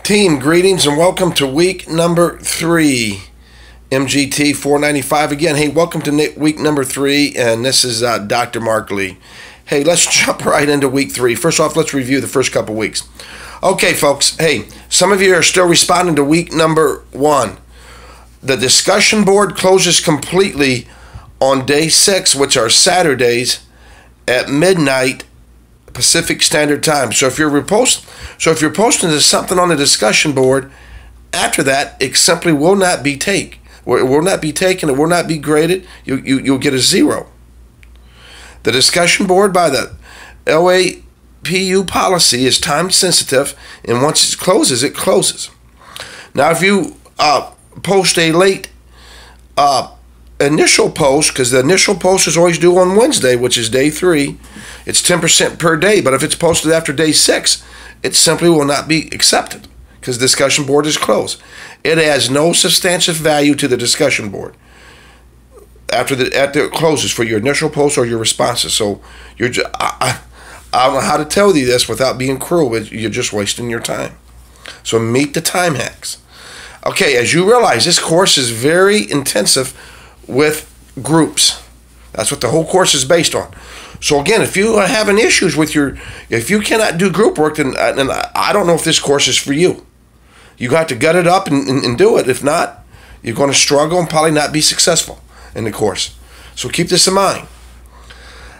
Team, greetings and welcome to week number 3, MGT495. Again, hey, welcome to week number 3, and this is Dr. Mark Lee. Hey, let's jump right into week 3. First off, let's review the first couple weeks. Okay, folks, hey, some of you are still responding to week number 1. The discussion board closes completely on day 6, which are Saturdays at midnight Pacific Standard Time. So if you're posting something on the discussion board, after that, it simply will not be taken. It will not be taken. It will not be graded. You'll get a 0. The discussion board by the LAPU policy is time sensitive, and once it closes, it closes. Now, if you post a late initial post, because the initial post is always due on Wednesday, which is day 3, it's 10% per day. But if it's posted after day 6, it simply will not be accepted because the discussion board is closed. It has no substantive value to the discussion board after it closes for your initial post or your responses. So I don't know how to tell you this without being cruel, but you're just wasting your time. So meet the time hacks. Okay, as you realize, this course is very intensive with groups. That's what the whole course is based on. So again, if you are having issues with if you cannot do group work, then I don't know if this course is for you. You got to gut it up and do it. If not, you're going to struggle and probably not be successful in the course. So keep this in mind.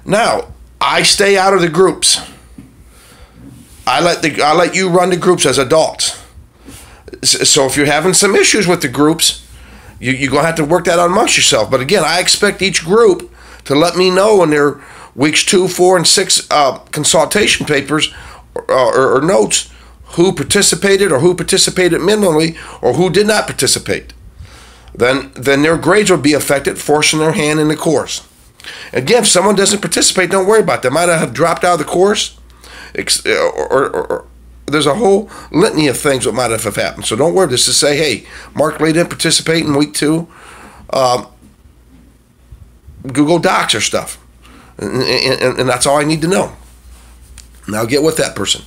Now, I stay out of the groups. I let you run the groups as adults. So if you're having some issues with the groups, you're going to have to work that out amongst yourself. But again, I expect each group to let me know in their weeks 2, 4, and 6 consultation papers or notes who participated or who participated minimally or who did not participate. Then their grades will be affected, forcing their hand in the course. Again, if someone doesn't participate, don't worry about it. They might have dropped out of the course, or there's a whole litany of things that might have happened. So don't worry. Just to say, hey, Mark Lee didn't participate in week 2. Google Docs or stuff. And that's all I need to know. Now get with that person.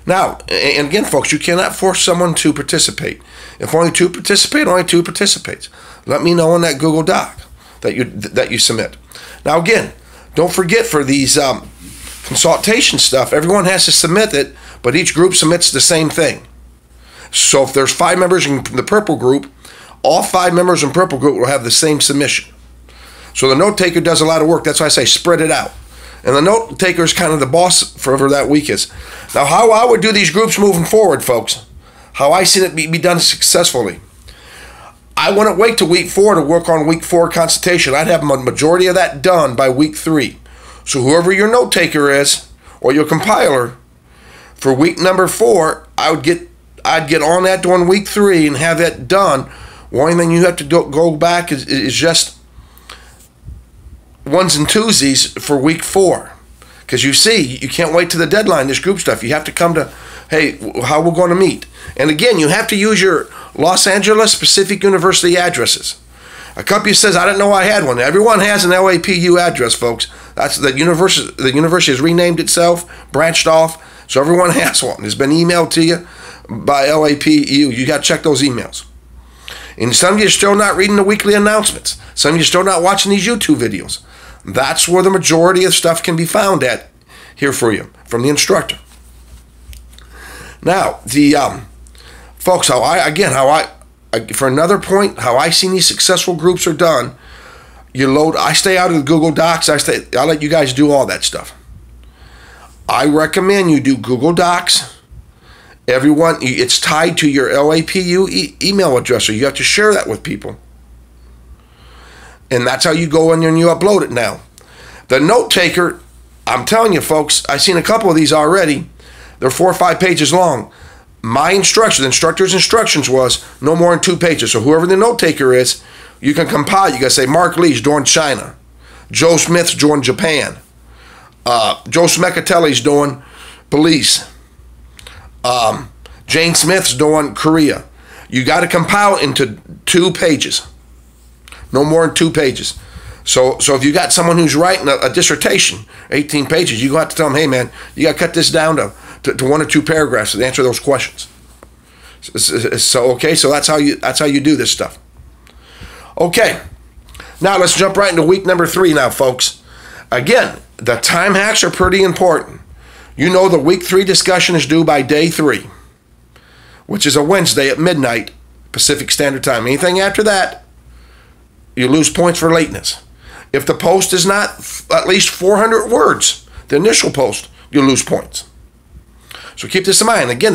Now, and again, folks, you cannot force someone to participate. If only 2 participate, only 2 participates. Let me know on that Google Doc that you submit. Now, again, don't forget for these consultation stuff, everyone has to submit it, but each group submits the same thing. So if there's 5 members in the purple group, all 5 members in purple group will have the same submission. So the note taker does a lot of work. That's why I say spread it out. And the note taker is kind of the boss for that week is. Now, how I would do these groups moving forward, folks, how I seen it be done successfully. I wouldn't wait till week 4 to work on week 4 consultation. I'd have a majority of that done by week 3. So whoever your note taker is or your compiler for week number 4, I'd get on that during week 3 and have that done. One thing you have to go back is just ones and twosies for week 4, because you see, you can't wait to the deadline. This group stuff, you have to come to, hey, how we're going to meet. And again, you have to use your Los Angeles Pacific University addresses. A company says, I didn't know I had one. Everyone has an LAPU address, folks. That's the university. The university has renamed itself, branched off, so everyone has one. It's been emailed to you by LAPU. You got to check those emails. And some of you are still not reading the weekly announcements. Some of you are still not watching these YouTube videos. That's where the majority of stuff can be found at here for you from the instructor. Now, the folks, for another point, how I see these successful groups are done. I stay out of the Google Docs. I let you guys do all that stuff. I recommend you do Google Docs. Everyone, it's tied to your LAPU email address, so you have to share that with people. And that's how you go in there and you upload it now. The note taker, I'm telling you, folks, I've seen a couple of these already. They're 4 or 5 pages long. My instruction, the instructor's instructions was no more than 2 pages. So whoever the note taker is, you can compile. You got to say Mark Lee's doing China. Joe Smith's doing Japan. Joe Smekatelli's doing police. Jane Smith's doing Korea. You got to compile it into 2 pages. No more than 2 pages. So if you got someone who's writing a dissertation, 18 pages, you have to tell them, hey man, you got to cut this down to 1 or 2 paragraphs to answer those questions. So okay, so that's how you do this stuff. Okay, now let's jump right into week number 3 now, folks. Again, the time hacks are pretty important. You know the week 3 discussion is due by day 3, which is a Wednesday at midnight Pacific Standard Time. Anything after that, you lose points for lateness. If the post is not at least 400 words, the initial post, you lose points. So keep this in mind. Again,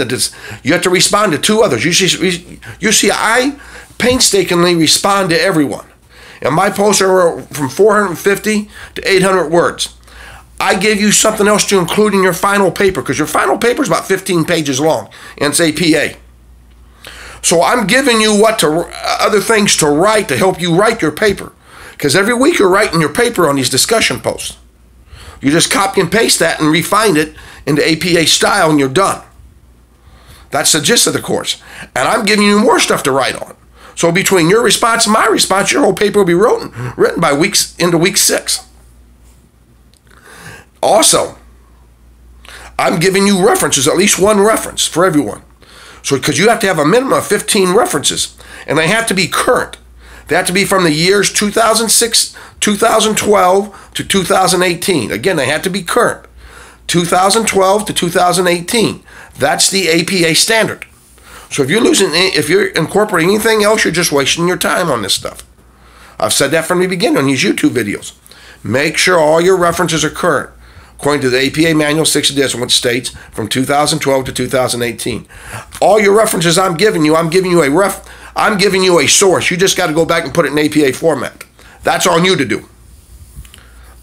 you have to respond to 2 others. You see, I painstakingly respond to everyone. And my posts are from 450 to 800 words. I give you something else to include in your final paper, because your final paper is about 15 pages long, and it's APA. So I'm giving you other things to write to help you write your paper. Because every week you're writing your paper on these discussion posts. You just copy and paste that and refine it into APA style, and you're done. That's the gist of the course. And I'm giving you more stuff to write on. So between your response and my response, your whole paper will be written by into week 6. Also, I'm giving you references, at least 1 reference for everyone. So because you have to have a minimum of 15 references, and they have to be current. They have to be from the years 2006, 2012 to 2018. Again, they have to be current. 2012 to 2018. That's the APA standard. So if you're incorporating anything else, you're just wasting your time on this stuff. I've said that from the beginning on these YouTube videos. Make sure all your references are current, according to the APA Manual 6th edition, which states from 2012 to 2018. All your references I'm giving you a source. You just got to go back and put it in APA format. That's on you to do.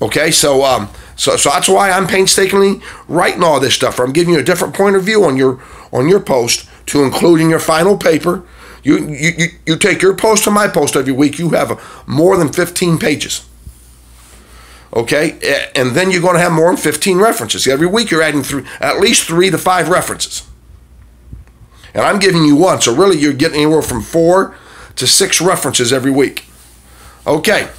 Okay, so that's why I'm painstakingly writing all this stuff. I'm giving you a different point of view on your post to include in your final paper. You take your post to my post every week. You have more than 15 pages. Okay, and then you're going to have more than 15 references. Every week you're adding at least 3 to 5 references. And I'm giving you 1, so really you're getting anywhere from 4 to 6 references every week. Okay,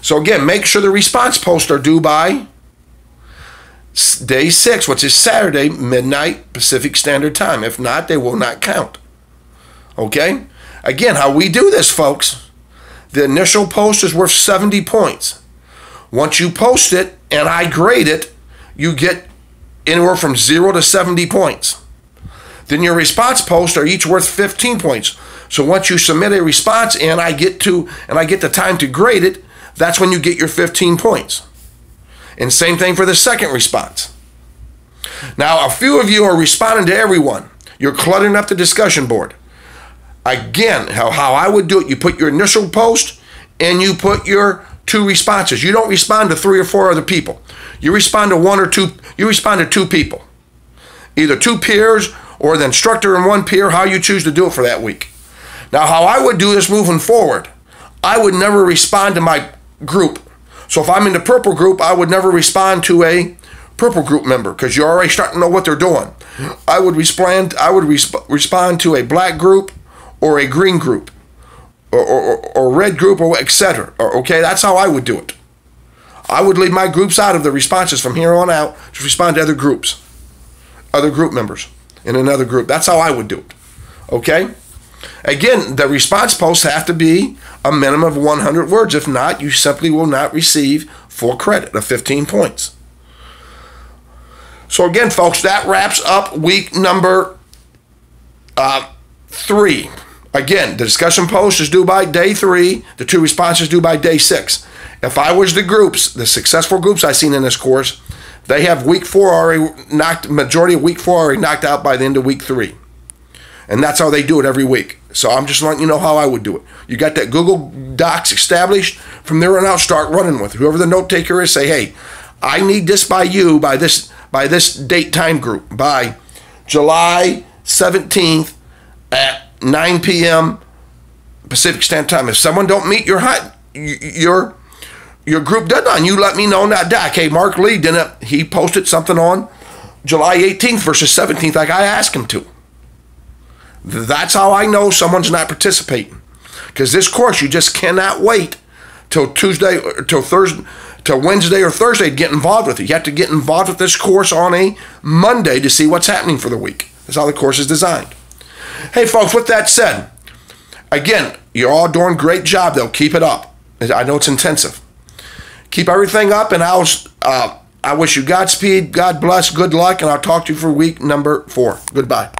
so again, make sure the response posts are due by day 6, which is Saturday, midnight Pacific Standard Time. If not, they will not count. Okay, again, how we do this, folks, the initial post is worth 70 points. Once you post it and I grade it, you get anywhere from 0 to 70 points. Then your response posts are each worth 15 points. So once you submit a response and I get the time to grade it, that's when you get your 15 points. And same thing for the second response. Now, a few of you are responding to everyone. You're cluttering up the discussion board. Again, how I would do it, you put your initial post and you put your 2 responses. You don't respond to 3 or 4 other people. You respond to 1 or 2. You respond to 2 people, either 2 peers or the instructor and 1 peer, how you choose to do it for that week. Now, how I would do this moving forward, I would never respond to my group. So if I'm in the purple group, I would never respond to a purple group member, because you're already starting to know what they're doing. I would respond to a black group or a green group or red group, or etc. Okay, that's how I would do it. I would leave my groups out of the responses from here on out to respond to other groups, other group members in another group. That's how I would do it. Okay? Again, the response posts have to be a minimum of 100 words. If not, you simply will not receive full credit of 15 points. So again, folks, that wraps up week number 3. Again, the discussion post is due by day 3. The 2 responses due by day 6. If I was the groups, the successful groups I've seen in this course, they have week 4 already majority of week 4 already knocked out by the end of week 3. And that's how they do it every week. So I'm just letting you know how I would do it. You got that Google Docs established. From there on out, start running with it. Whoever the note taker is, say, hey, I need this by you, by this date time group, by July 17th at 9 p.m. Pacific Standard Time. If someone don't meet your group deadline, you let me know. Not that. Okay, Mark Lee didn't. He posted something on July 18th versus 17th like I asked him to. That's how I know someone's not participating. Because this course, you just cannot wait till Tuesday, till Thursday, till Wednesday or Thursday to get involved with it. You have to get involved with this course on a Monday to see what's happening for the week. That's how the course is designed. Hey, folks, with that said, again, you're all doing a great job, though. Keep it up. I know it's intensive. Keep everything up, and I wish you Godspeed, God bless, good luck, and I'll talk to you for week number 4. Goodbye.